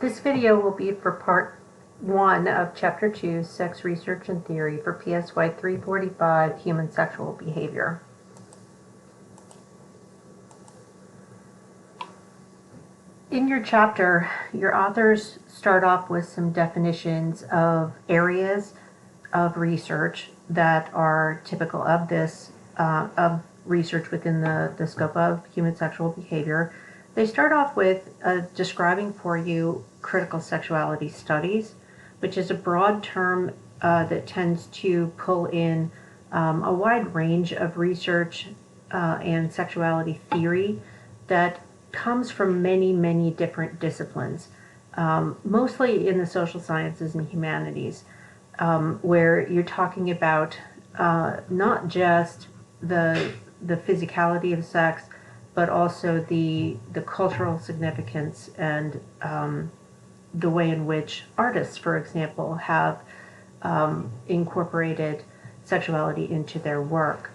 This video will be for part 1 of Chapter 2, Sex Research and Theory for PSY 345, Human Sexual Behavior. In your chapter, your authors start off with some definitions of areas of research that are typical of this, of research within the scope of human sexual behavior. They start off with describing for you critical sexuality studies, which is a broad term that tends to pull in a wide range of research and sexuality theory that comes from many different disciplines, mostly in the social sciences and humanities, where you're talking about not just the physicality of sex, but also the cultural significance and the way in which artists, for example, have incorporated sexuality into their work.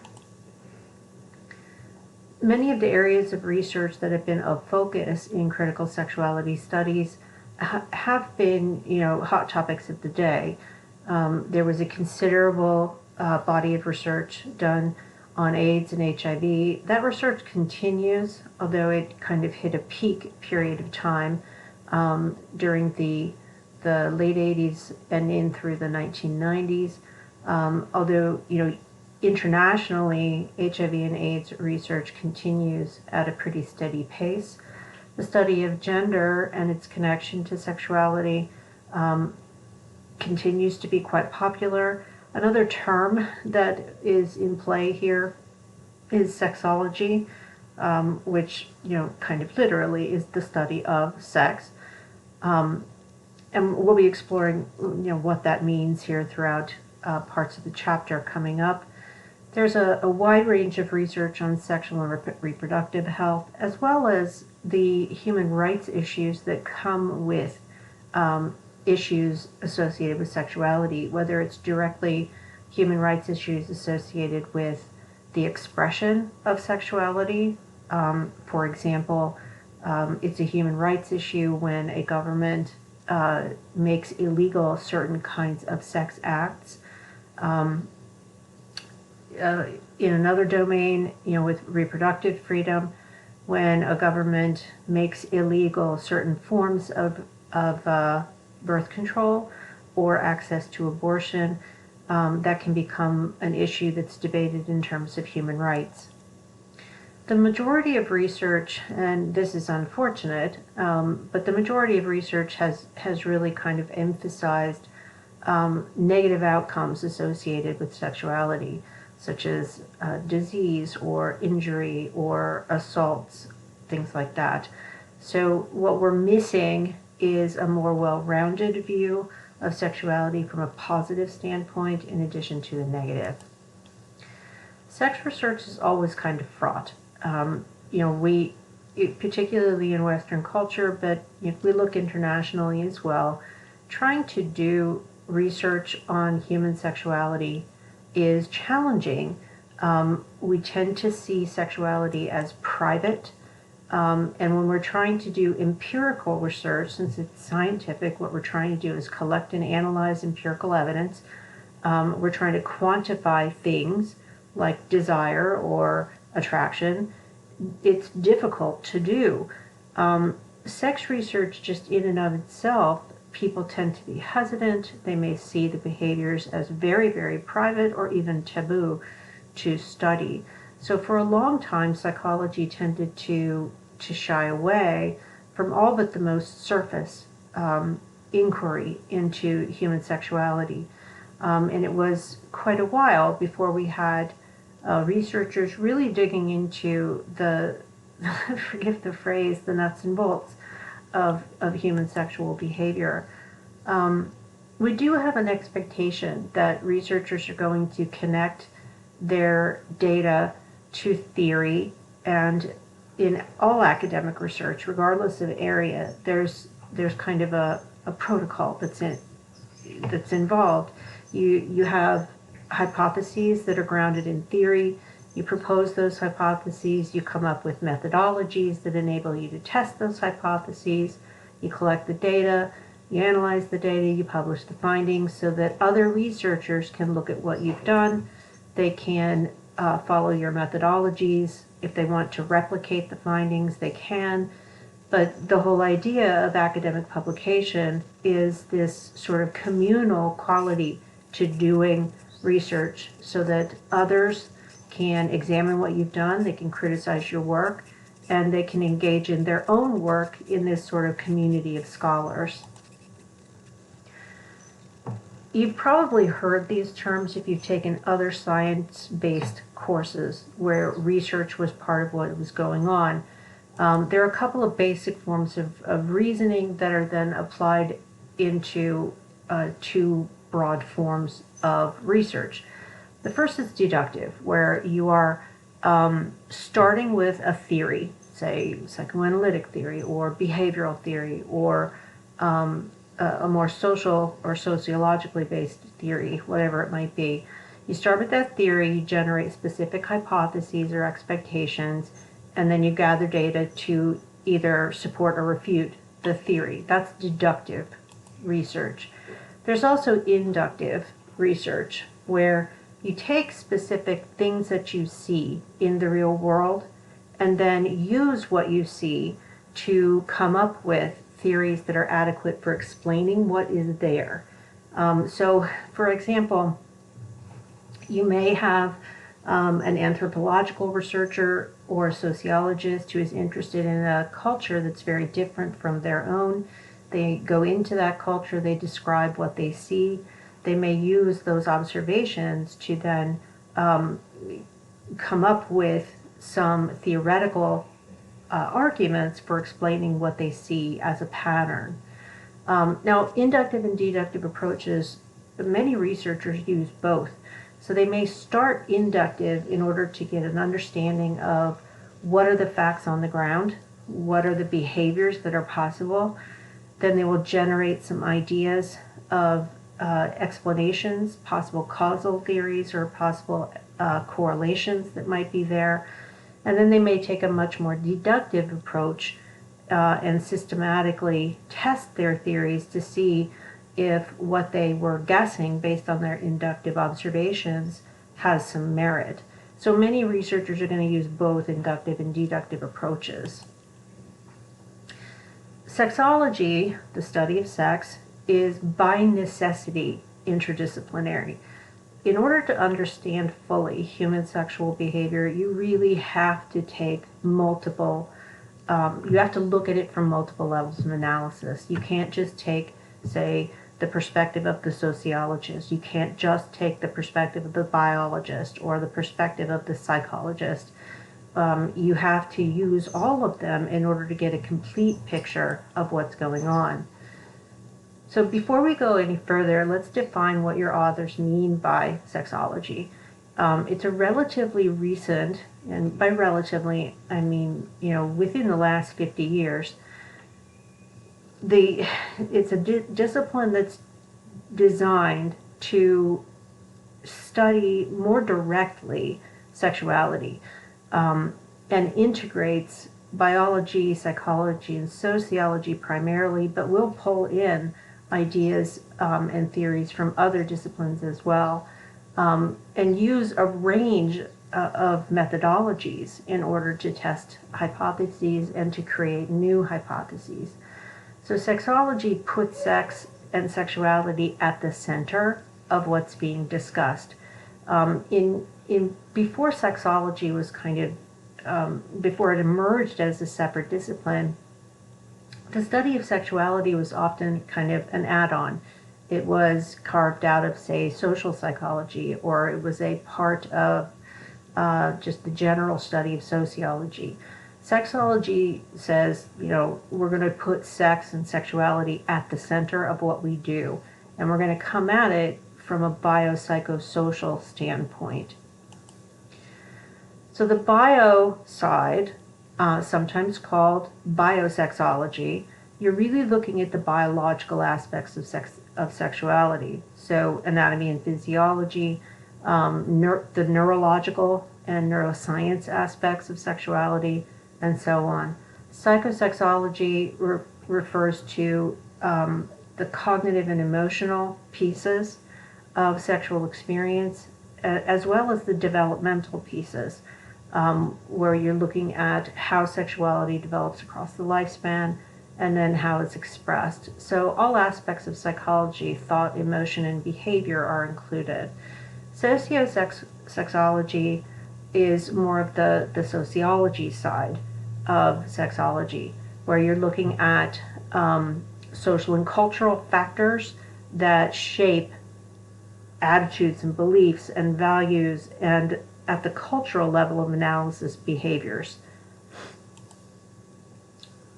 Many of the areas of research that have been of focus in critical sexuality studies have been, hot topics of the day. There was a considerable body of research done on AIDS and HIV. That research continues, although it kind of hit a peak period of time during the late 80s and in through the 1990s. Although, internationally, HIV and AIDS research continues at a pretty steady pace. The study of gender and its connection to sexuality continues to be quite popular. Another term that is in play here is sexology, which, kind of literally is the study of sex. And we'll be exploring, what that means here throughout parts of the chapter coming up. There's a wide range of research on sexual and reproductive health, as well as the human rights issues that come with issues associated with sexuality, whether it's directly human rights issues associated with the expression of sexuality. For example, it's a human rights issue when a government makes illegal certain kinds of sex acts. In another domain, with reproductive freedom, when a government makes illegal certain forms of birth control or access to abortion, that can become an issue that's debated in terms of human rights. The majority of research, and this is unfortunate, but the majority of research has really kind of emphasized negative outcomes associated with sexuality, such as disease or injury or assaults, things like that. So what we're missing is a more well-rounded view of sexuality from a positive standpoint in addition to the negative. Sex research is always kind of fraught. Particularly in Western culture, but if we look internationally as well, trying to do research on human sexuality is challenging. We tend to see sexuality as private. And when we're trying to do empirical research, since it's scientific, what we're trying to do is collect and analyze empirical evidence. We're trying to quantify things like desire or attraction. It's difficult to do. Sex research just in and of itself, people tend to be hesitant. They may see the behaviors as very private or even taboo to study. So for a long time, psychology tended to shy away from all but the most surface inquiry into human sexuality. And it was quite a while before we had researchers really digging into the, forgive the phrase, the nuts and bolts of human sexual behavior. We do have an expectation that researchers are going to connect their data to theory, and in all academic research, regardless of area, there's kind of a protocol that's involved. You have hypotheses that are grounded in theory. You propose those hypotheses. You come up with methodologies that enable you to test those hypotheses. You collect the data, you analyze the data, you publish the findings so that other researchers can look at what you've done. They can follow your methodologies. If they want to replicate the findings, they can. But the whole idea of academic publication is this sort of communal quality to doing research so that others can examine what you've done, they can criticize your work, and they can engage in their own work in this sort of community of scholars. You've probably heard these terms if you've taken other science-based courses where research was part of what was going on. There are a couple of basic forms of reasoning that are then applied into two broad forms of research. The first is deductive, where you are starting with a theory, say psychoanalytic theory or behavioral theory or a more social or sociologically based theory, whatever it might be. You start with that theory, you generate specific hypotheses or expectations, and then you gather data to either support or refute the theory. That's deductive research. There's also inductive research, where you take specific things that you see in the real world and then use what you see to come up with theories that are adequate for explaining what is there. So, for example, you may have an anthropological researcher or a sociologist who is interested in a culture that's very different from their own. They go into that culture, they describe what they see. They may use those observations to then come up with some theoretical arguments for explaining what they see as a pattern. Now, inductive and deductive approaches, many researchers use both. So they may start inductive in order to get an understanding of what are the facts on the ground, what are the behaviors that are possible. Then they will generate some ideas of explanations, possible causal theories or possible correlations that might be there. And then they may take a much more deductive approach and systematically test their theories to see if what they were guessing based on their inductive observations has some merit. So many researchers are going to use both inductive and deductive approaches. Sexology, the study of sex, is by necessity interdisciplinary. In order to understand fully human sexual behavior, you really have to take multiple, you have to look at it from multiple levels of analysis. You can't just take, say, the perspective of the sociologist. You can't just take the perspective of the biologist or the perspective of the psychologist. You have to use all of them in order to get a complete picture of what's going on. So before we go any further, let's define what your authors mean by sexology. It's a relatively recent, and by relatively, I mean, within the last 50 years, it's a discipline that's designed to study more directly sexuality and integrates biology, psychology, and sociology primarily, but will pull in ideas and theories from other disciplines as well, and use a range of methodologies in order to test hypotheses and to create new hypotheses. So sexology puts sex and sexuality at the center of what's being discussed. Before sexology was before it emerged as a separate discipline, the study of sexuality was often kind of an add-on. It was carved out of, say, social psychology, or it was a part of just the general study of sociology. Sexology says, we're going to put sex and sexuality at the center of what we do, and we're going to come at it from a biopsychosocial standpoint. So the bio side, sometimes called biosexology, you're really looking at the biological aspects of sexuality. So anatomy and physiology, the neurological and neuroscience aspects of sexuality, and so on. Psychosexology refers to the cognitive and emotional pieces of sexual experience, as well as the developmental pieces, where you're looking at how sexuality develops across the lifespan and then how it's expressed. So all aspects of psychology, thought, emotion, and behavior are included. Sexology is more of the sociology side of sexology, where you're looking at social and cultural factors that shape attitudes and beliefs and values, and at the cultural level of analysis, behaviors.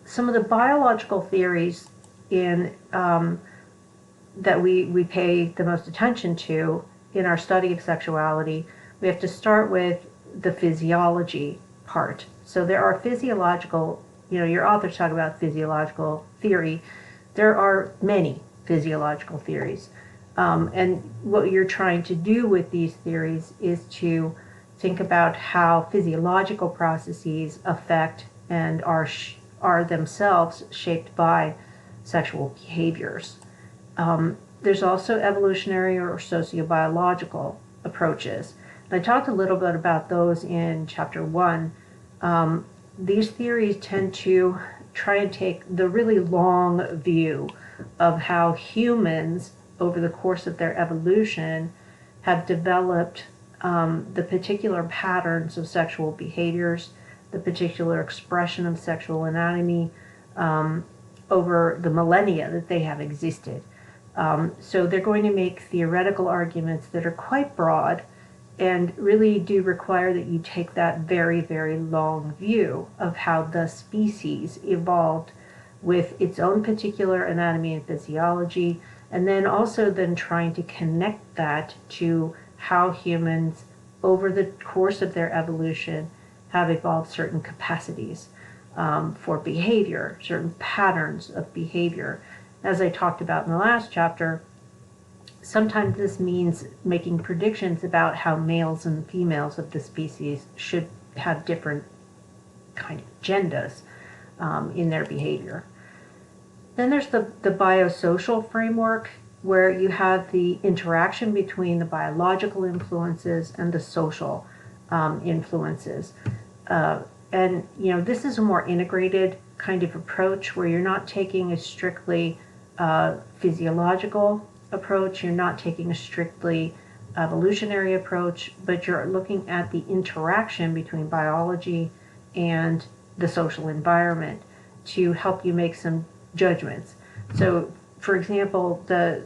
Some of the biological theories that we pay the most attention to in our study of sexuality, we have to start with the physiology part. So there are physiological, your authors talk about physiological theory. There are many physiological theories. And what you're trying to do with these theories is to think about how physiological processes affect and are themselves shaped by sexual behaviors. There's also evolutionary or sociobiological approaches. And I talked a little bit about those in chapter 1. These theories tend to try and take the really long view of how humans, over the course of their evolution, have developed the particular patterns of sexual behaviors, the particular expression of sexual anatomy over the millennia that they have existed. So they're going to make theoretical arguments that are quite broad and really do require that you take that very, very long view of how the species evolved with its own particular anatomy and physiology, and then also then trying to connect that to how humans, over the course of their evolution, have evolved certain capacities for behavior, certain patterns of behavior. As I talked about in the last chapter, sometimes this means making predictions about how males and females of the species should have different kind of agendas in their behavior. Then there's the biosocial framework, where you have the interaction between the biological influences and the social influences. And this is a more integrated kind of approach, where you're not taking a strictly physiological approach, you're not taking a strictly evolutionary approach, but you're looking at the interaction between biology and the social environment to help you make some judgments. So, for example, the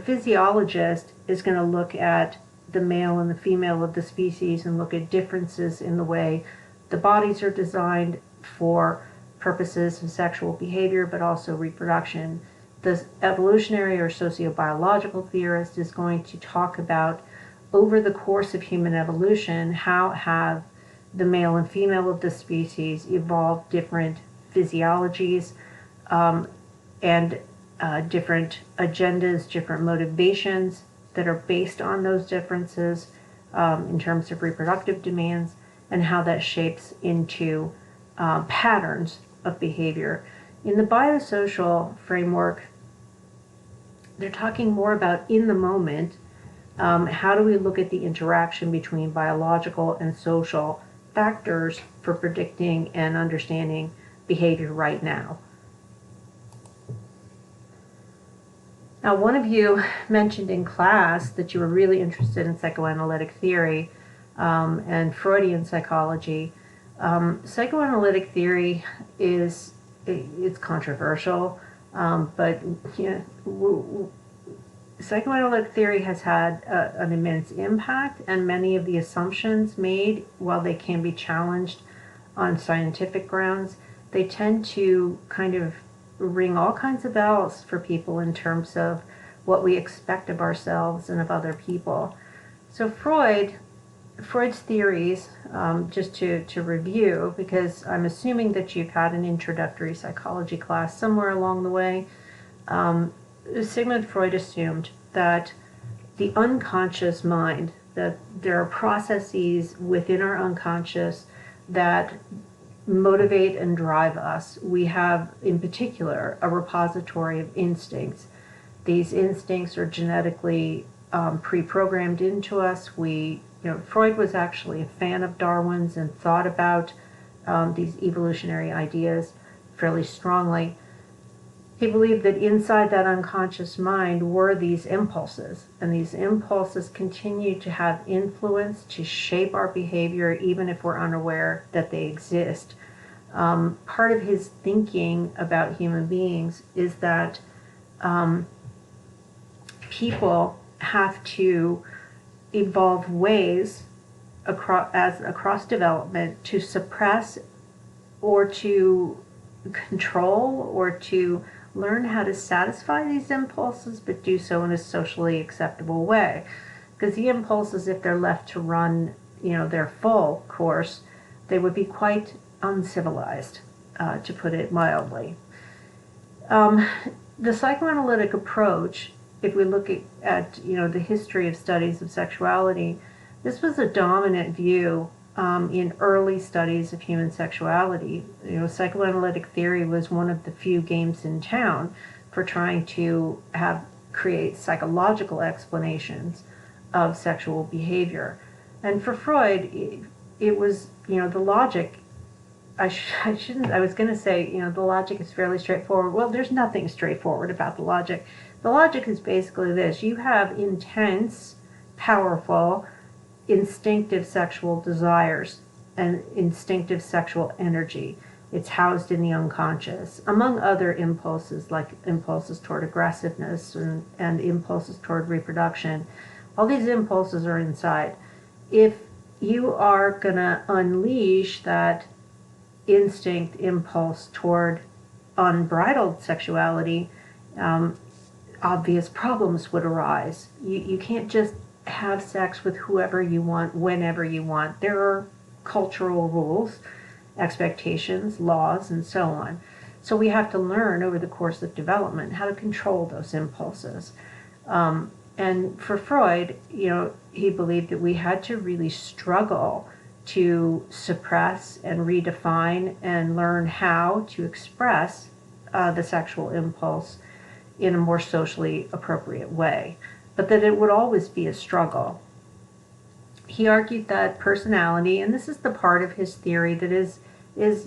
physiologist is going to look at the male and the female of the species and look at differences in the way the bodies are designed for purposes of sexual behavior, but also reproduction. The evolutionary or sociobiological theorist is going to talk about, over the course of human evolution, how have the male and female of the species evolved different physiologies and different agendas, different motivations that are based on those differences in terms of reproductive demands, and how that shapes into patterns of behavior. In the biosocial framework, they're talking more about in the moment, how do we look at the interaction between biological and social factors for predicting and understanding behavior right now. Now, one of you mentioned in class that you were really interested in psychoanalytic theory and Freudian psychology. Psychoanalytic theory it's controversial, but psychoanalytic theory has had an immense impact, and many of the assumptions made, while they can be challenged on scientific grounds, they tend to kind of ring all kinds of bells for people in terms of what we expect of ourselves and of other people. So Freud's theories, just to review, because I'm assuming that you've had an introductory psychology class somewhere along the way, Sigmund Freud assumed that the unconscious mind, that there are processes within our unconscious that motivate and drive us. We have, in particular, a repository of instincts. These instincts are genetically pre-programmed into us. Freud was actually a fan of Darwin's and thought about these evolutionary ideas fairly strongly. He believed that inside that unconscious mind were these impulses, and these impulses continue to have influence to shape our behavior even if we're unaware that they exist. Part of his thinking about human beings is that people have to evolve ways across development to suppress or to control or to learn how to satisfy these impulses, but do so in a socially acceptable way. Because the impulses, if they're left to run, their full course, they would be quite uncivilized, to put it mildly. The psychoanalytic approach, if we look at the history of studies of sexuality, this was a dominant view in early studies of human sexuality. Psychoanalytic theory was one of the few games in town for trying to create psychological explanations of sexual behavior. And for Freud, it was, the logic, I was going to say, the logic is fairly straightforward. Well, there's nothing straightforward about the logic. The logic is basically this. You have intense, powerful, instinctive sexual desires and instinctive sexual energy. It's housed in the unconscious, among other impulses like impulses toward aggressiveness and impulses toward reproduction. All these impulses are inside. If you are going to unleash that instinct impulse toward unbridled sexuality, obvious problems would arise. You can't just have sex with whoever you want, whenever you want. There are cultural rules, expectations, laws, and so on. So we have to learn over the course of development how to control those impulses. And for Freud, he believed that we had to really struggle to suppress and redefine and learn how to express the sexual impulse in a more socially appropriate way, but that it would always be a struggle. He argued that personality, and this is the part of his theory that is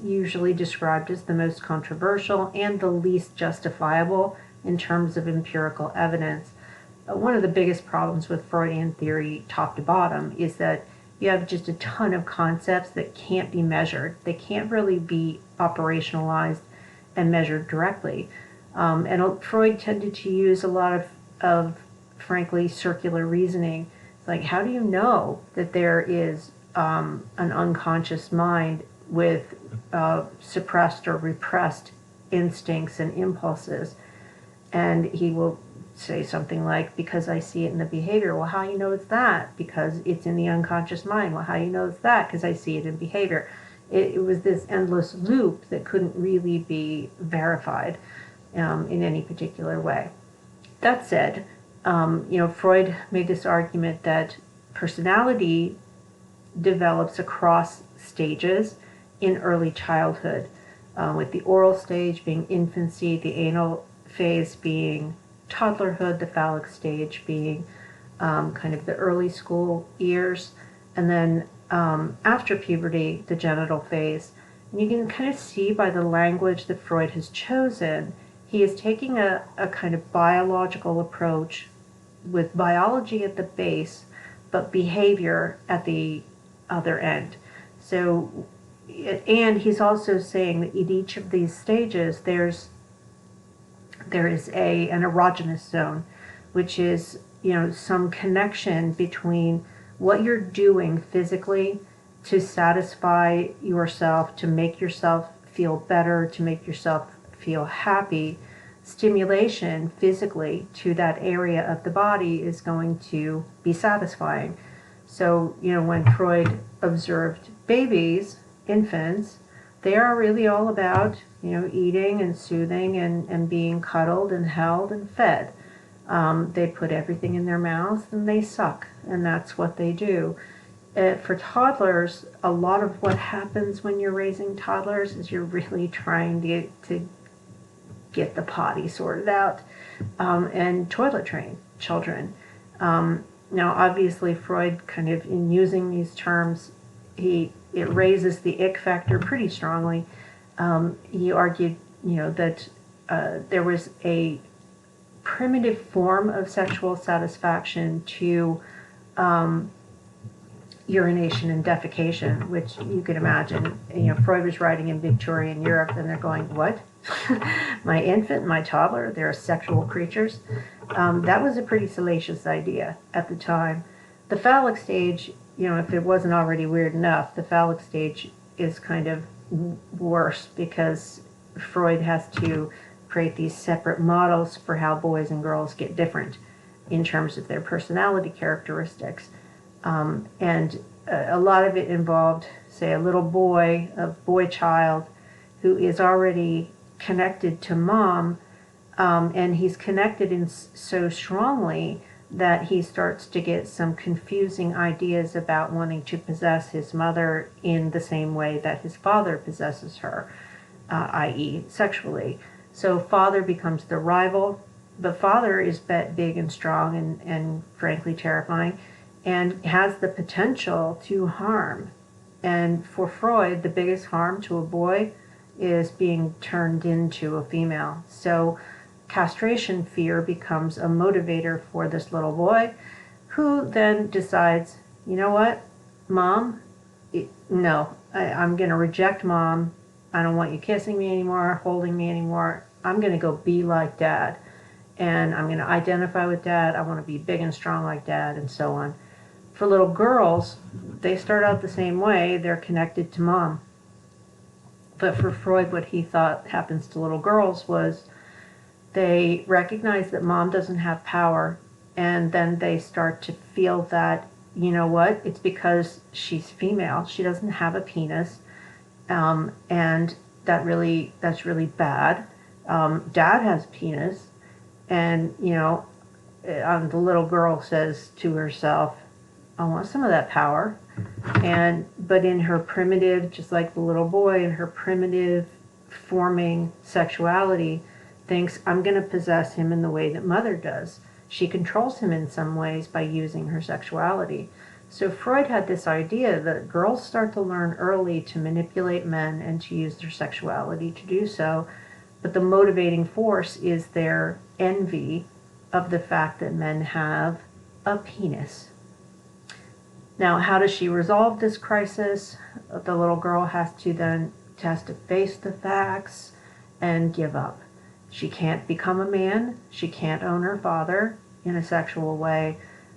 usually described as the most controversial and the least justifiable in terms of empirical evidence. One of the biggest problems with Freudian theory, top to bottom, is that you have just a ton of concepts that can't be measured. They can't really be operationalized and measured directly. And Freud tended to use a lot of frankly, circular reasoning. It's like, how do you know that there is an unconscious mind with suppressed or repressed instincts and impulses? And he will say something like, because I see it in the behavior. Well, how do you know it's that? Because it's in the unconscious mind. Well, how do you know it's that? Because I see it in behavior. It was this endless loop that couldn't really be verified in any particular way. That said, Freud made this argument that personality develops across stages in early childhood, with the oral stage being infancy, the anal phase being toddlerhood, the phallic stage being kind of the early school years, and then after puberty, the genital phase. And you can kind of see by the language that Freud has chosen, he is taking a kind of biological approach with biology at the base, but behavior at the other end. So, and he's also saying that in each of these stages, there is an erogenous zone, which is, some connection between what you're doing physically to satisfy yourself, to make yourself feel better, to make yourself feel happy. Stimulation physically to that area of the body is going to be satisfying. So, when Freud observed babies, infants, they are really all about, eating and soothing and being cuddled and held and fed. They put everything in their mouths and they suck, and that's what they do. for toddlers, a lot of what happens when you're raising toddlers is you're really trying to get the potty sorted out and toilet train children. Now, obviously, Freud, kind of in using these terms, it raises the ick factor pretty strongly. He argued, that there was a primitive form of sexual satisfaction to urination and defecation, which you could imagine. Freud was writing in Victorian Europe, and they're going, "What? My infant, my toddler, they're sexual creatures." That was a pretty salacious idea at the time. The phallic stage, if it wasn't already weird enough, the phallic stage is kind of worse because Freud has to create these separate models for how boys and girls get different in terms of their personality characteristics. And a lot of it involved, say, a little boy, a boy child, who is already connected to mom, and he's connected in so strongly that he starts to get some confusing ideas about wanting to possess his mother in the same way that his father possesses her, i.e. sexually. So father becomes the rival, but father is big and strong and frankly terrifying, and has the potential to harm. And for Freud, the biggest harm to a boy is being turned into a female. So castration fear becomes a motivator for this little boy, who then decides, you know what, Mom, no, I'm going to reject Mom. I don't want you kissing me anymore, holding me anymore. I'm going to go be like Dad, and I'm going to identify with Dad. I want to be big and strong like Dad, and so on. For little girls, they start out the same way. They're connected to Mom. But for Freud, what he thought happens to little girls was they recognize that Mom doesn't have power, and then they start to feel that, you know what, it's because she's female. She doesn't have a penis, and that's really bad. Dad has penis, and the little girl says to herself, I want some of that power. But in her primitive, just like the little boy, in her primitive forming sexuality, thinks, I'm going to possess him in the way that mother does. She controls him in some ways by using her sexuality. So Freud had this idea that girls start to learn early to manipulate men and to use their sexuality to do so, but the motivating force is their envy of the fact that men have a penis. Now, how does she resolve this crisis? The little girl has to face the facts and give up. She can't become a man. She can't own her father in a sexual way.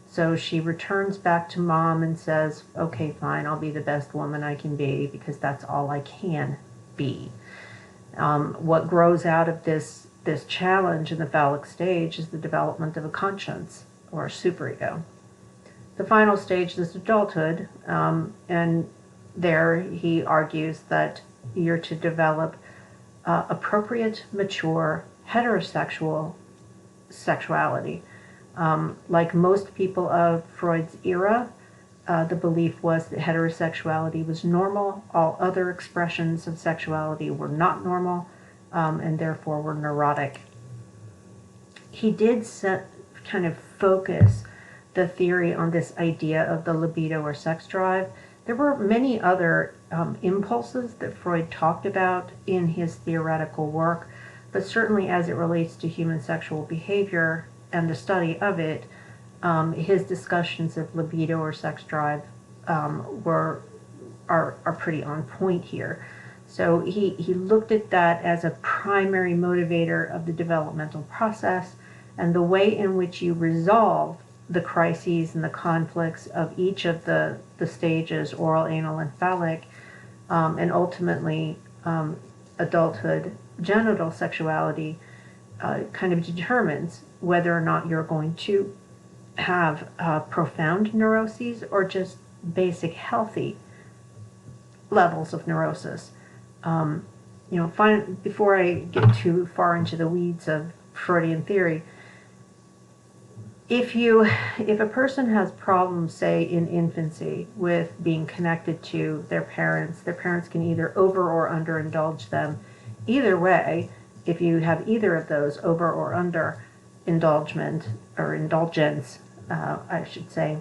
So she returns back to Mom and says, okay, fine, I'll be the best woman I can be because that's all I can be. What grows out of this challenge in the phallic stage is the development of a conscience or a superego. The final stage is adulthood, and there he argues that you're to develop appropriate, mature, heterosexual sexuality. Like most people of Freud's era, the belief was that heterosexuality was normal. All other expressions of sexuality were not normal, and therefore were neurotic. He did kind of focus the theory on this idea of the libido or sex drive. There were many other impulses that Freud talked about in his theoretical work, but certainly as it relates to human sexual behavior and the study of it, his discussions of libido or sex drive are pretty on point here. So he looked at that as a primary motivator of the developmental process, and the way in which you resolve the crises and the conflicts of each of the stages, oral, anal, and phallic, and ultimately adulthood, genital sexuality, kind of determines whether or not you're going to have profound neuroses or just basic healthy levels of neurosis. Before I get too far into the weeds of Freudian theory, if a person has problems, say in infancy, with being connected to their parents can either over or underindulge them. Either way, if you have either of those, over or under indulgence, I should say,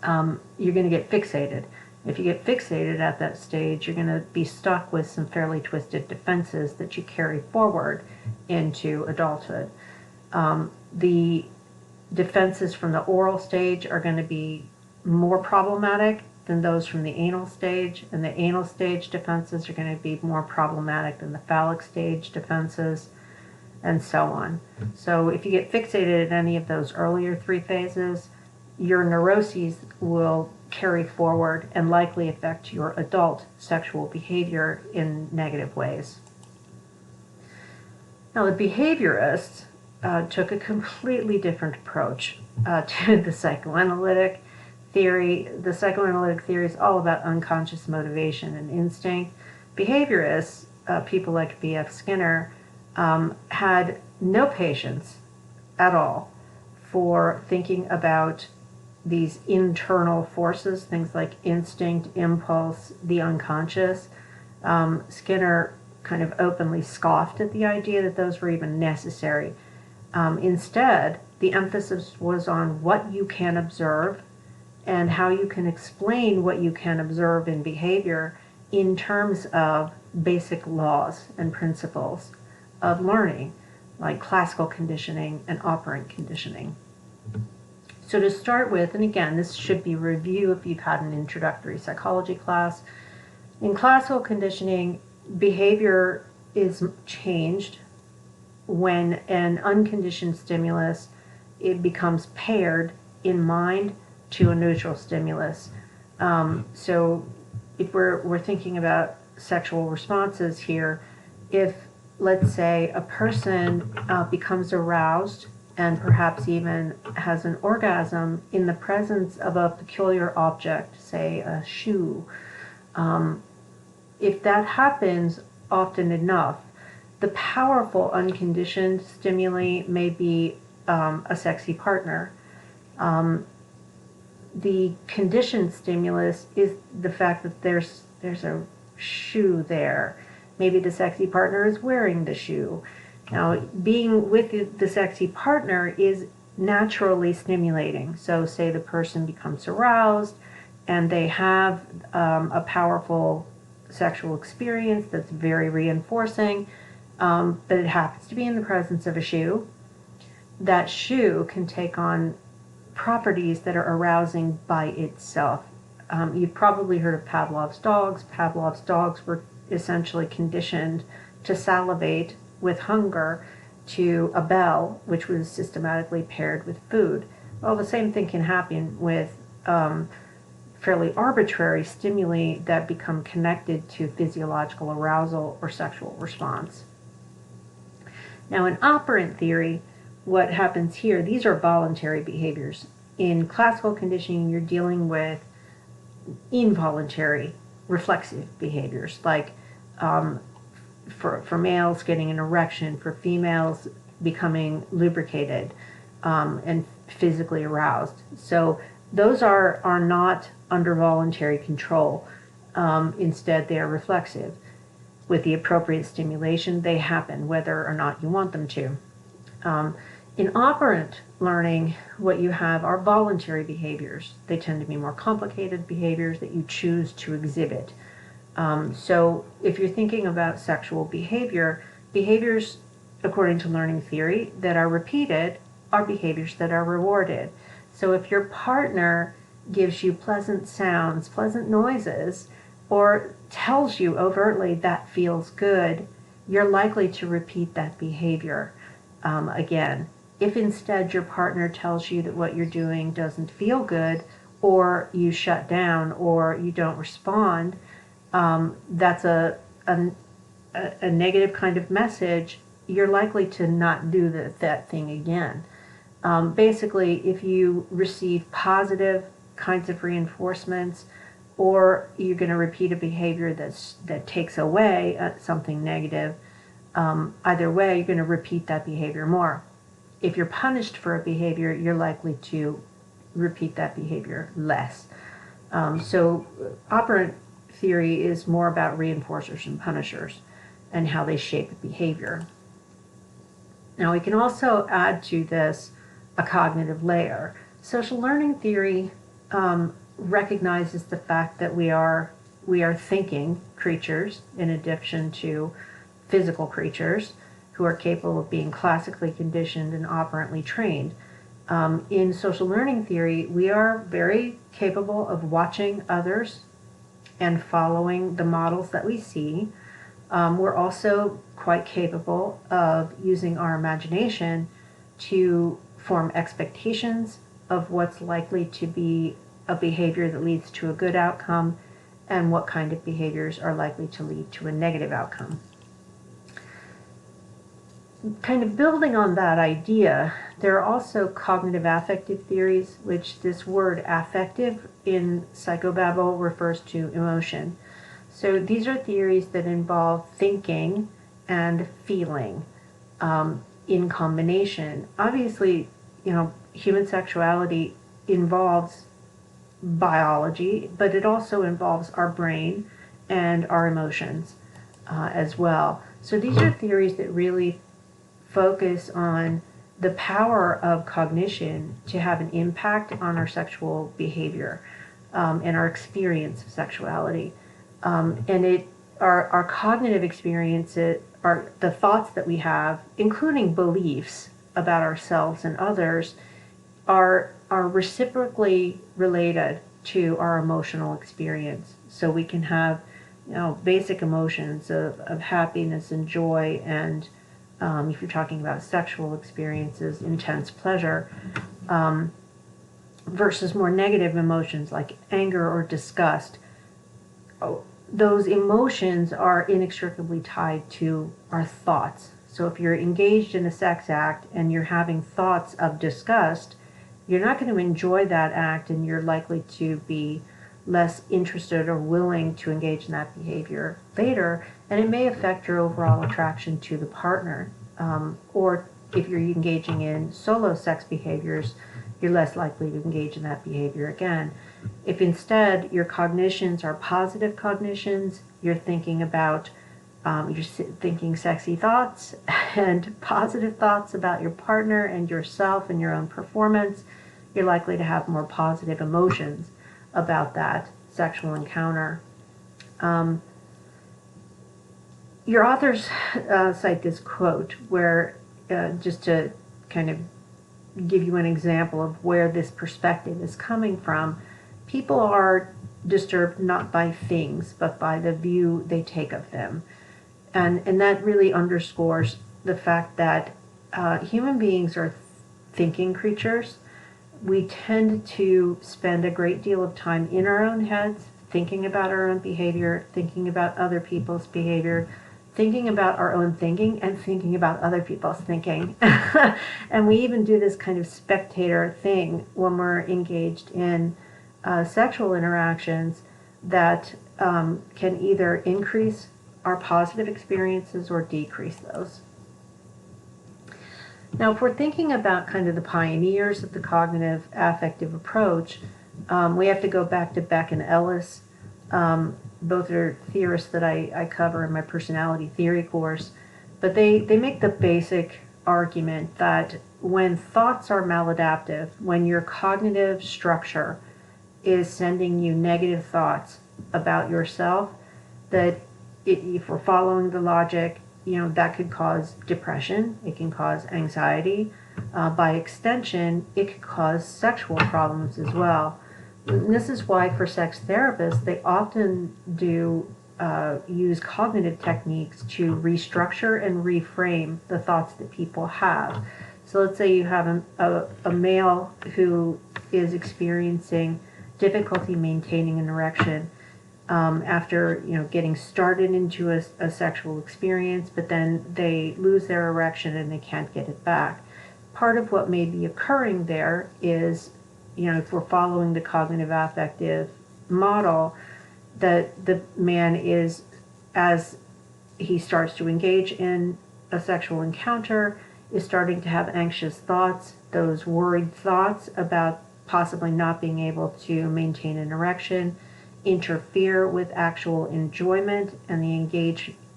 you're going to get fixated. If you get fixated at that stage, you're going to be stuck with some fairly twisted defenses that you carry forward into adulthood. The defenses from the oral stage are going to be more problematic than those from the anal stage, and the anal stage defenses are going to be more problematic than the phallic stage defenses, and so on. So if you get fixated at any of those earlier three phases, your neuroses will carry forward and likely affect your adult sexual behavior in negative ways. Now, the behaviorists took a completely different approach to the psychoanalytic theory. The psychoanalytic theory is all about unconscious motivation and instinct. Behaviorists, people like B.F. Skinner, had no patience at all for thinking about these internal forces, things like instinct, impulse, the unconscious. Skinner kind of openly scoffed at the idea that those were even necessary. Instead, the emphasis was on what you can observe and how you can explain what you can observe in behavior in terms of basic laws and principles of learning, like classical conditioning and operant conditioning. So to start with, and again, this should be review if you've had an introductory psychology class. In classical conditioning, behavior is changed when an unconditioned stimulus, it becomes paired in mind to a neutral stimulus. So if we're thinking about sexual responses here, if, let's say, a person becomes aroused and perhaps even has an orgasm in the presence of a peculiar object, say a shoe, if that happens often enough, the powerful unconditioned stimuli may be a sexy partner. The conditioned stimulus is the fact that there's a shoe there. Maybe the sexy partner is wearing the shoe. Now, being with the sexy partner is naturally stimulating. So say the person becomes aroused and they have a powerful sexual experience that's very reinforcing, but it happens to be in the presence of a shoe. That shoe can take on properties that are arousing by itself. You've probably heard of Pavlov's dogs. Pavlov's dogs were essentially conditioned to salivate with hunger to a bell, which was systematically paired with food. Well, the same thing can happen with fairly arbitrary stimuli that become connected to physiological arousal or sexual response. Now, in operant theory, what happens here, these are voluntary behaviors. In classical conditioning, you're dealing with involuntary reflexive behaviors, like for males getting an erection, for females becoming lubricated and physically aroused. So those are not under voluntary control. Instead, they are reflexive. With the appropriate stimulation, they happen whether or not you want them to. In operant learning, what you have are voluntary behaviors. They tend to be more complicated behaviors that you choose to exhibit. So if you're thinking about sexual behavior, behaviors, according to learning theory, that are repeated are behaviors that are rewarded. So if your partner gives you pleasant sounds, pleasant noises, or tells you overtly that feels good, you're likely to repeat that behavior again. If instead your partner tells you that what you're doing doesn't feel good, or you shut down, or you don't respond, that's a negative kind of message. You're likely to not do that thing again. Basically, if you receive positive kinds of reinforcements, or you're going to repeat a behavior that takes away something negative, either way, you're going to repeat that behavior more. if you're punished for a behavior, you're likely to repeat that behavior less. So operant theory is more about reinforcers and punishers and how they shape behavior. Now we can also add to this a cognitive layer. Social learning theory recognizes the fact that we are thinking creatures in addition to physical creatures who are capable of being classically conditioned and operantly trained. In social learning theory, we are very capable of watching others and following the models that we see. We're also quite capable of using our imagination to form expectations of what's likely to be a behavior that leads to a good outcome and what kind of behaviors are likely to lead to a negative outcome. Kind of building on that idea, there are also cognitive affective theories, which this word affective in psychobabble refers to emotion. So these are theories that involve thinking and feeling in combination. Obviously, human sexuality involves biology, but it also involves our brain and our emotions as well. So these are theories that really focus on the power of cognition to have an impact on our sexual behavior and our experience of sexuality. And our cognitive experiences, are the thoughts that we have, including beliefs about ourselves and others, are reciprocally related to our emotional experience. So we can have, basic emotions of happiness and joy, and if you're talking about sexual experiences, intense pleasure, versus more negative emotions like anger or disgust. Those emotions are inextricably tied to our thoughts. So if you're engaged in a sex act and you're having thoughts of disgust, you're not going to enjoy that act, and you're likely to be less interested or willing to engage in that behavior later, and it may affect your overall attraction to the partner. Or if you're engaging in solo sex behaviors, you're less likely to engage in that behavior again. If instead your cognitions are positive cognitions, you're thinking about, you're thinking sexy thoughts and positive thoughts about your partner and yourself and your own performance, you're likely to have more positive emotions about that sexual encounter. Your authors cite this quote where, just to kind of give you an example of where this perspective is coming from, people are disturbed not by things, but by the view they take of them. And that really underscores the fact that human beings are thinking creatures. We tend to spend a great deal of time in our own heads, thinking about our own behavior, thinking about other people's behavior, thinking about our own thinking, and thinking about other people's thinking. And we even do this kind of spectator thing when we're engaged in sexual interactions that can either increase our positive experiences or decrease those. Now, if we're thinking about kind of the pioneers of the cognitive affective approach, we have to go back to Beck and Ellis. Both are theorists that I cover in my personality theory course, but they make the basic argument that when thoughts are maladaptive, when your cognitive structure is sending you negative thoughts about yourself, that if we're following the logic, that could cause depression, it can cause anxiety. By extension, it could cause sexual problems as well. And this is why for sex therapists, they often do use cognitive techniques to restructure and reframe the thoughts that people have. So let's say you have a male who is experiencing difficulty maintaining an erection after getting started into a sexual experience, but then they lose their erection and they can't get it back. Part of what may be occurring there is, if we're following the cognitive affective model, that the man as he starts to engage in a sexual encounter, is starting to have anxious thoughts, those worried thoughts about possibly not being able to maintain an erection, interfere with actual enjoyment and the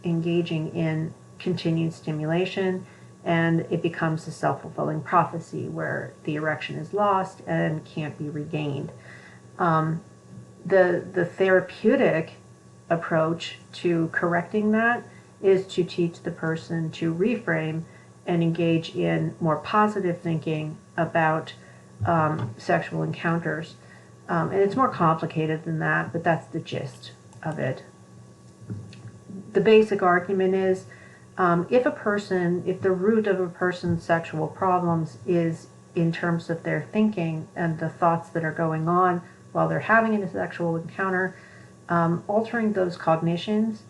engaging in continued stimulation, and it becomes a self-fulfilling prophecy where the erection is lost and can't be regained. The therapeutic approach to correcting that is to teach the person to reframe and engage in more positive thinking about sexual encounters. And it's more complicated than that, but that's the gist of it. The basic argument is if the root of a person's sexual problems is in terms of their thinking and the thoughts that are going on while they're having a sexual encounter, altering those cognitions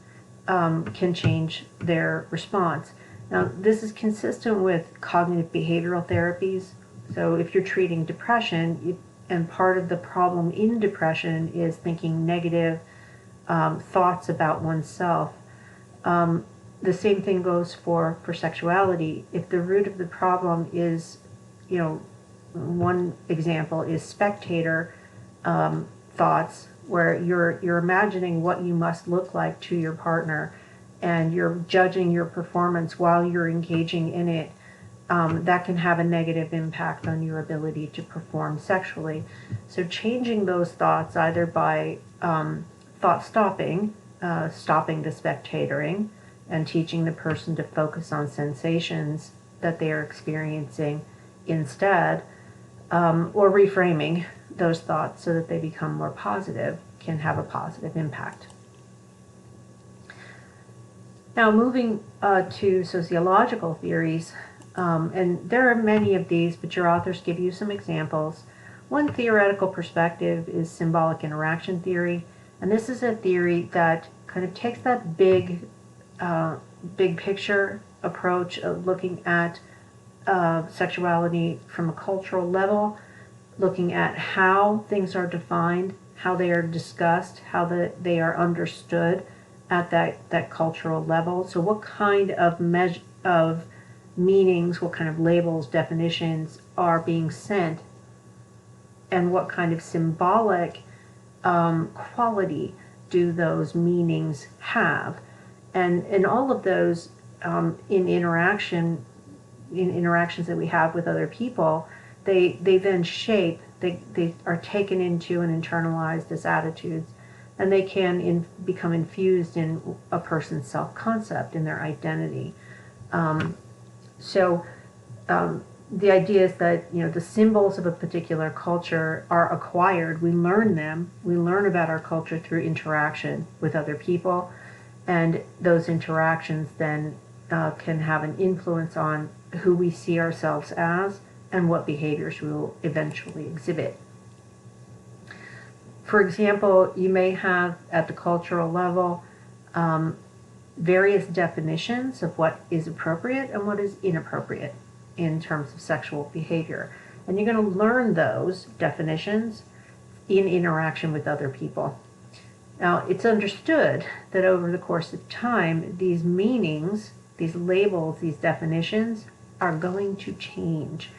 can change their response. Now, this is consistent with cognitive behavioral therapies. So if you're treating depression, and part of the problem in depression is thinking negative thoughts about oneself, the same thing goes for sexuality. If the root of the problem is, one example is spectator thoughts, where you're imagining what you must look like to your partner, and you're judging your performance while you're engaging in it, that can have a negative impact on your ability to perform sexually. So changing those thoughts either by thought stopping the spectatoring, and teaching the person to focus on sensations that they are experiencing instead, or reframing those thoughts so that they become more positive, can have a positive impact. Now, moving to sociological theories, and there are many of these, but your authors give you some examples. One theoretical perspective is symbolic interaction theory, and this is a theory that kind of takes that big picture approach of looking at sexuality from a cultural level, looking at how things are defined, how they are discussed, how they are understood at that cultural level. So what kind of meanings, what kind of labels, definitions are being sent, and what kind of symbolic quality do those meanings have? And all of those in interactions that we have with other people, they then shape, they are taken into and internalized as attitudes, and they can become infused in a person's self-concept, in their identity. So the idea is that the symbols of a particular culture are acquired. We learn them. We learn about our culture through interaction with other people, and those interactions then can have an influence on who we see ourselves as and what behaviors we will eventually exhibit. For example, you may have at the cultural level various definitions of what is appropriate and what is inappropriate in terms of sexual behavior. And you're going to learn those definitions in interaction with other people. Now, it's understood that over the course of time, these meanings, these labels, these definitions are going to change.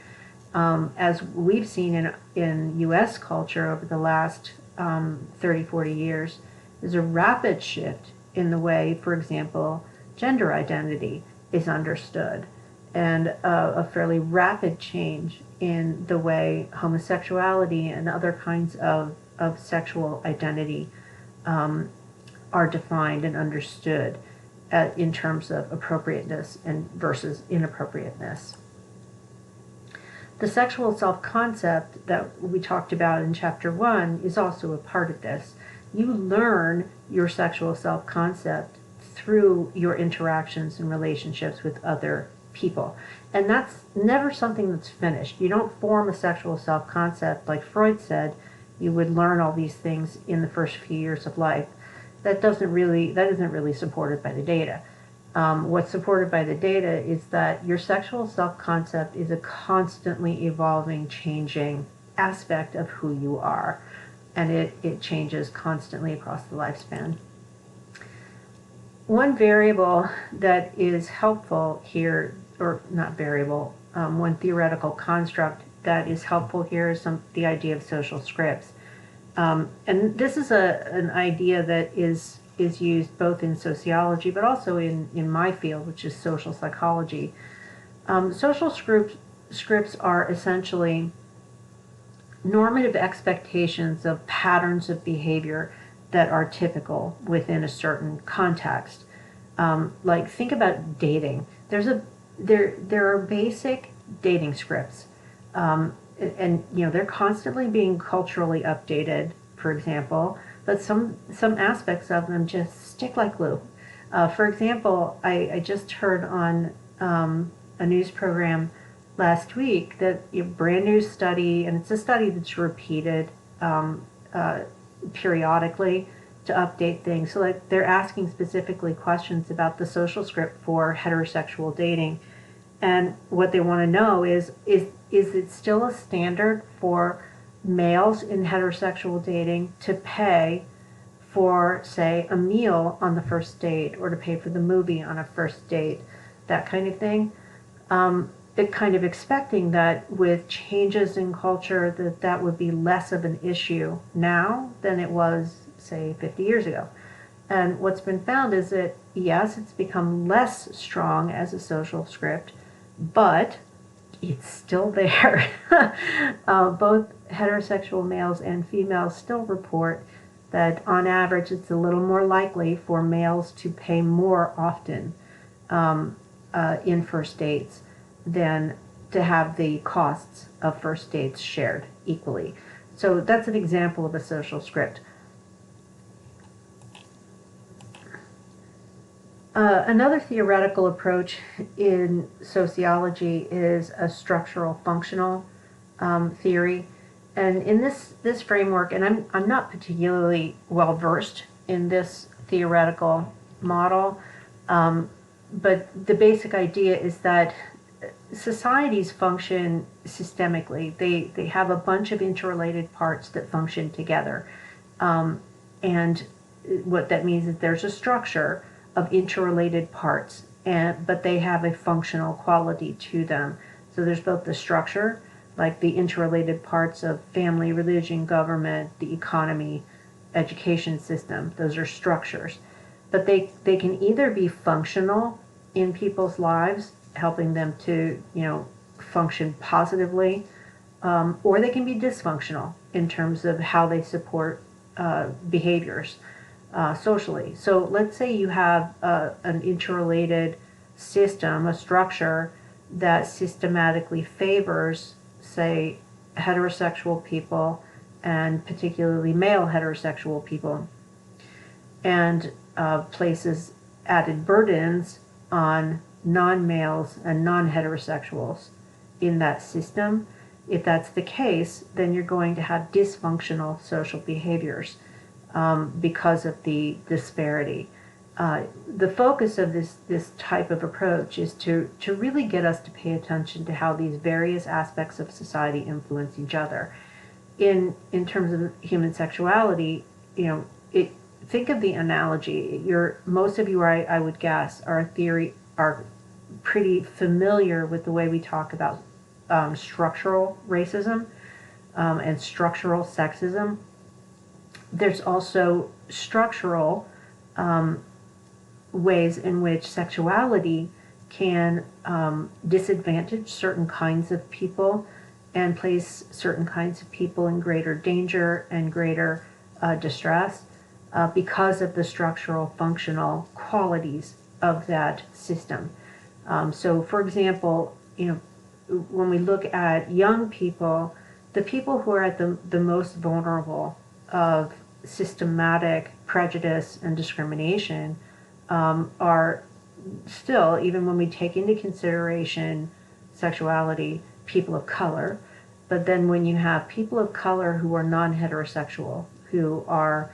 As we've seen in U.S. culture over the last 30, 40 years, there's a rapid shift in the way, for example, gender identity is understood, and a fairly rapid change in the way homosexuality and other kinds of sexual identity are defined and understood in terms of appropriateness and versus inappropriateness. The sexual self-concept that we talked about in Chapter 1 is also a part of this. You learn your sexual self-concept through your interactions and relationships with other people. And that's never something that's finished. You don't form a sexual self-concept like Freud said you would learn all these things in the first few years of life. That isn't really supported by the data. What's supported by the data is that your sexual self-concept is a constantly evolving, changing aspect of who you are, and it changes constantly across the lifespan. One variable that is helpful here or not variable, one theoretical construct that is helpful here is the idea of social scripts. And this is an idea that is used both in sociology, but also in my field, which is social psychology. Social scripts are essentially normative expectations of patterns of behavior that are typical within a certain context. Like, think about dating. There are basic dating scripts, and they're constantly being culturally updated, for example. But some aspects of them just stick like glue. For example, I just heard on a news program last week that a brand new study, and it's a study that's repeated periodically to update things. So, like, they're asking specifically questions about the social script for heterosexual dating, and what they want to know is it still a standard for males in heterosexual dating to pay for, say, a meal on the first date, or to pay for the movie on a first date, that kind of thing. It kind of expecting that with changes in culture that would be less of an issue now than it was, say, 50 years ago. And what's been found is that, yes, it's become less strong as a social script, but it's still there. Both heterosexual males and females still report that on average it's a little more likely for males to pay more often in first dates than to have the costs of first dates shared equally. So that's an example of a social script. Another theoretical approach in sociology is a structural functional theory. And in this framework, and I'm not particularly well versed in this theoretical model, but the basic idea is that societies function systemically. They have a bunch of interrelated parts that function together. And what that means is there's a structure of interrelated parts, but they have a functional quality to them. So there's both the structure, like the interrelated parts of family, religion, government, the economy, education system. Those are structures. But they can either be functional in people's lives, helping them to, function positively, or they can be dysfunctional in terms of how they support behaviors socially. So let's say you have an interrelated system, a structure that systematically favors, say, heterosexual people, and particularly male heterosexual people, and places added burdens on non-males and non-heterosexuals in that system. If that's the case, then you're going to have dysfunctional social behaviors because of the disparity. The focus of this type of approach is to really get us to pay attention to how these various aspects of society influence each other. In terms of human sexuality, think of the analogy. Most of you, I would guess, are pretty familiar with the way we talk about structural racism and structural sexism. There's also structural ways in which sexuality can disadvantage certain kinds of people and place certain kinds of people in greater danger and greater distress because of the structural functional qualities of that system. So, for example, when we look at young people, the people who are at the most vulnerable of systematic prejudice and discrimination are still, even when we take into consideration sexuality, people of color. But then when you have people of color who are non-heterosexual, who are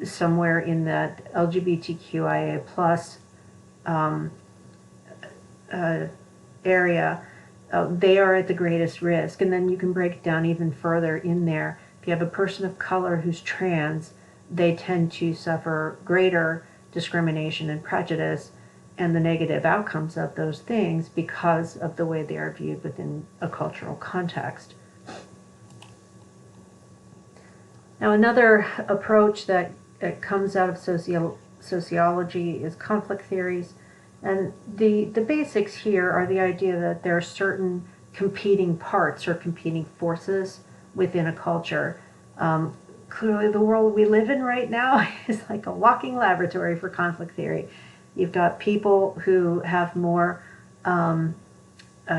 somewhere in that LGBTQIA plus area, they are at the greatest risk. And then you can break it down even further in there. If you have a person of color who's trans, they tend to suffer greater discrimination and prejudice. and the negative outcomes of those things because of the way they are viewed within a cultural context. Now, another approach that comes out of sociology is conflict theories. And the basics here are the idea that there are certain competing parts or competing forces within a culture. Clearly, the world we live in right now is like a walking laboratory for conflict theory. You've got people who have more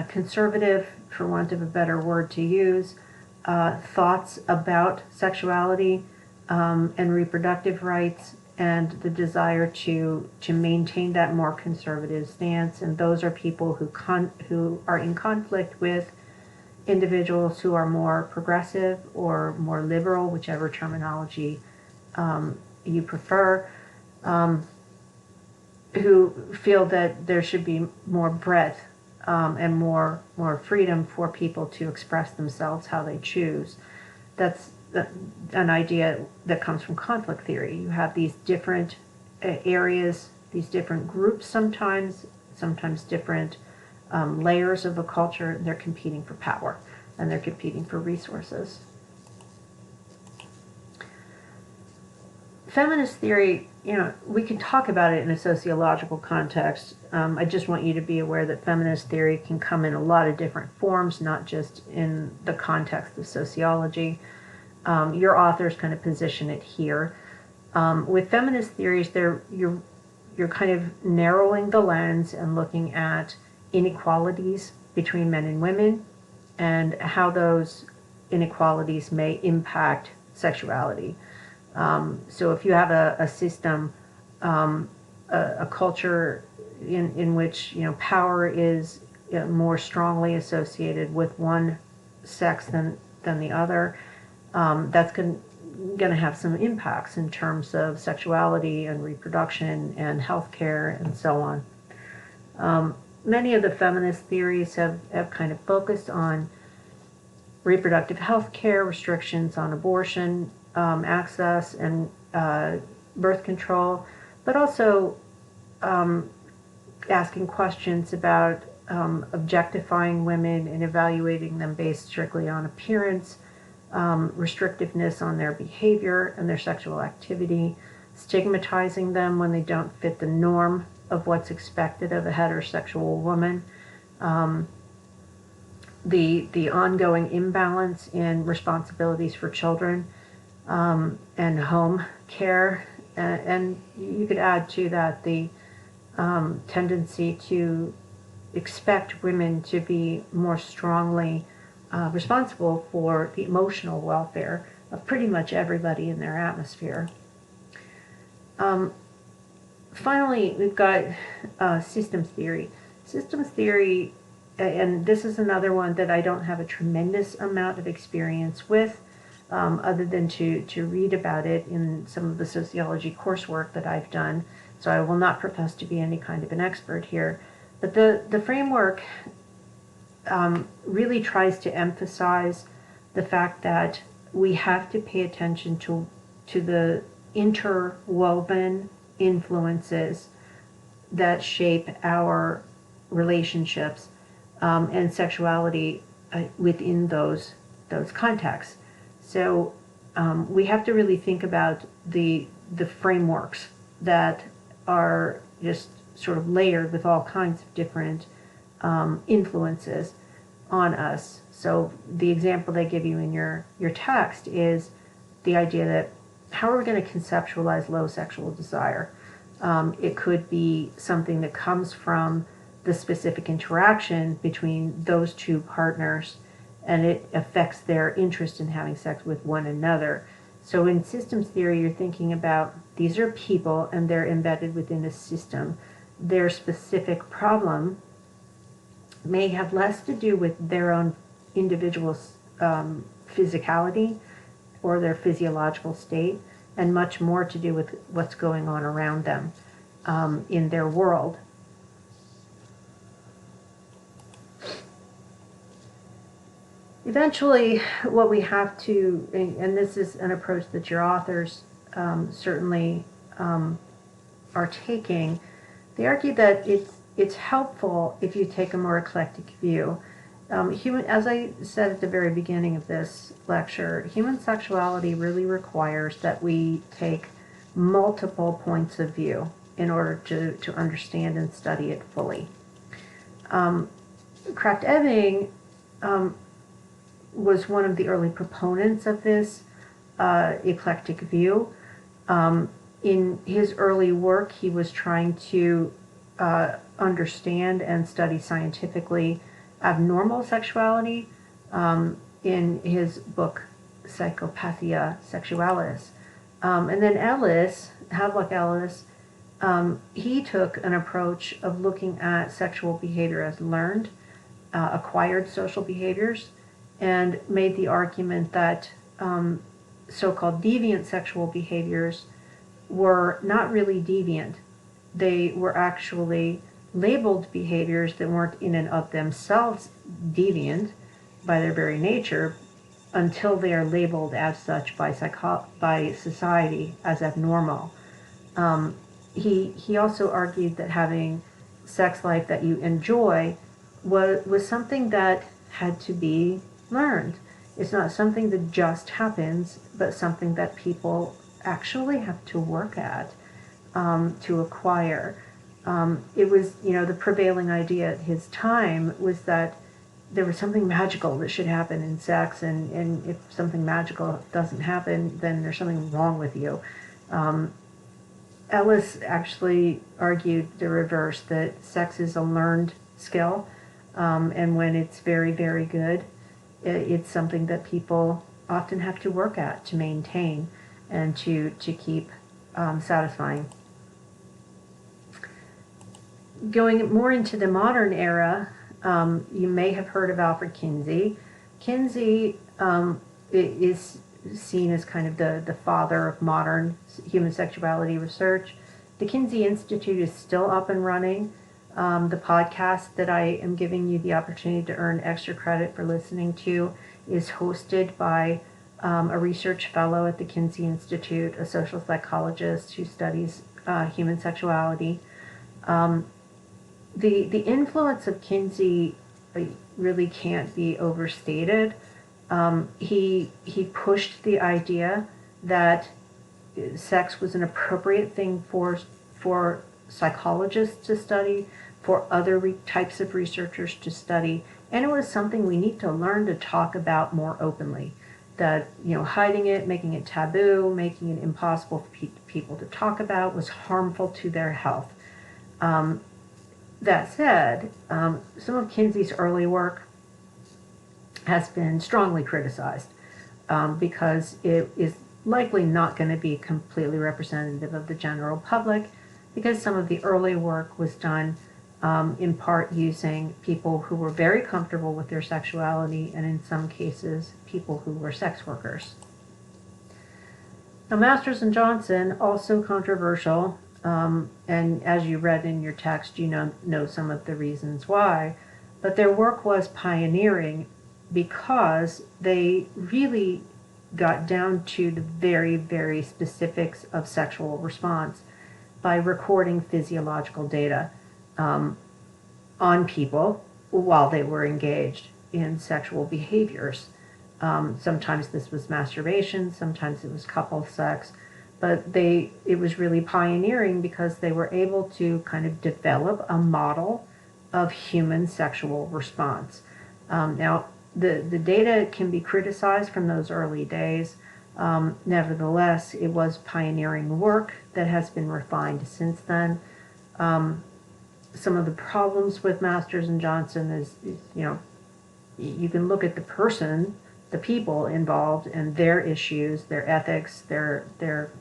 conservative, for want of a better word to use, thoughts about sexuality and reproductive rights, and the desire to maintain that more conservative stance. And those are people who are in conflict with individuals who are more progressive or more liberal, whichever terminology you prefer, who feel that there should be more breadth and more freedom for people to express themselves how they choose. That's an idea that comes from conflict theory. You have these different areas, these different groups sometimes different layers of a culture, and they're competing for power, and they're competing for resources. Feminist theory, we can talk about it in a sociological context. I just want you to be aware that feminist theory can come in a lot of different forms, not just in the context of sociology. Your authors kind of position it here. With feminist theories, you're kind of narrowing the lens and looking at inequalities between men and women and how those inequalities may impact sexuality. So if you have a system, a culture in which power is more strongly associated with one sex than the other, that's going to have some impacts in terms of sexuality and reproduction and healthcare and so on. Many of the feminist theories have kind of focused on reproductive health care, restrictions on abortion, access and birth control, but also asking questions about objectifying women and evaluating them based strictly on appearance, restrictiveness on their behavior and their sexual activity, stigmatizing them when they don't fit the norm of what's expected of a heterosexual woman, the ongoing imbalance in responsibilities for children and home care, and you could add to that the tendency to expect women to be more strongly responsible for the emotional welfare of pretty much everybody in their atmosphere. Finally, we've got systems theory. Systems theory, and this is another one that I don't have a tremendous amount of experience with, other than to read about it in some of the sociology coursework that I've done. So I will not profess to be any kind of an expert here. But the framework really tries to emphasize the fact that we have to pay attention to the interwoven influences that shape our relationships and sexuality within those contexts. So we have to really think about the frameworks that are just sort of layered with all kinds of different influences on us. So the example they give you in your text is the idea that how are we going to conceptualize low sexual desire? It could be something that comes from the specific interaction between those two partners, and it affects their interest in having sex with one another. So in systems theory, you're thinking about these are people and they're embedded within a system. Their specific problem may have less to do with their own individual physicality or their physiological state, and much more to do with what's going on around them in their world. Eventually, what we have to, and this is an approach that your authors certainly are taking, They argue that it's helpful if you take a more eclectic view. As I said at the very beginning of this lecture, human sexuality really requires that we take multiple points of view in order to understand and study it fully. Krafft-Ebing was one of the early proponents of this eclectic view. In his early work, he was trying to understand and study scientifically abnormal sexuality in his book Psychopathia Sexualis. And then Havelock Ellis, he took an approach of looking at sexual behavior as learned, acquired social behaviors, and made the argument that so-called deviant sexual behaviors were not really deviant. They were actually labeled behaviors that weren't in and of themselves deviant by their very nature until they are labeled as such by society as abnormal. He also argued that having sex life that you enjoy was something that had to be learned. It's not something that just happens, but something that people actually have to work at, to acquire. It was, the prevailing idea at his time was that there was something magical that should happen in sex, and if something magical doesn't happen, then there's something wrong with you. Ellis actually argued the reverse, that sex is a learned skill, and when it's very, very good, it's something that people often have to work at to maintain and to keep satisfying. Going more into the modern era, you may have heard of Alfred Kinsey. Kinsey is seen as kind of the father of modern human sexuality research. The Kinsey Institute is still up and running. The podcast that I am giving you the opportunity to earn extra credit for listening to is hosted by a research fellow at the Kinsey Institute, a social psychologist who studies human sexuality. The influence of Kinsey really can't be overstated. He pushed the idea that sex was an appropriate thing for psychologists to study, for other types of researchers to study, and it was something we need to learn to talk about more openly. That hiding it, making it taboo, making it impossible for people to talk about was harmful to their health. That said, some of Kinsey's early work has been strongly criticized because it is likely not going to be completely representative of the general public, because some of the early work was done in part using people who were very comfortable with their sexuality, and in some cases people who were sex workers. Now, Masters and Johnson, also controversial, and as you read in your text, you know some of the reasons why, but their work was pioneering because they really got down to the very, very specifics of sexual response by recording physiological data on people while they were engaged in sexual behaviors. Sometimes this was masturbation, sometimes it was couple sex, but it was really pioneering because they were able to kind of develop a model of human sexual response. Now, the data can be criticized from those early days. Nevertheless, it was pioneering work that has been refined since then. Some of the problems with Masters and Johnson is you can look at the person, the people involved, and their issues, their ethics, their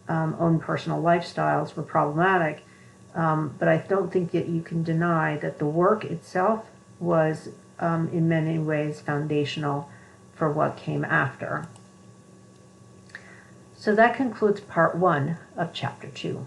own personal lifestyles were problematic. But I don't think that you can deny that the work itself was in many ways foundational for what came after. So that concludes part 1 of chapter 2.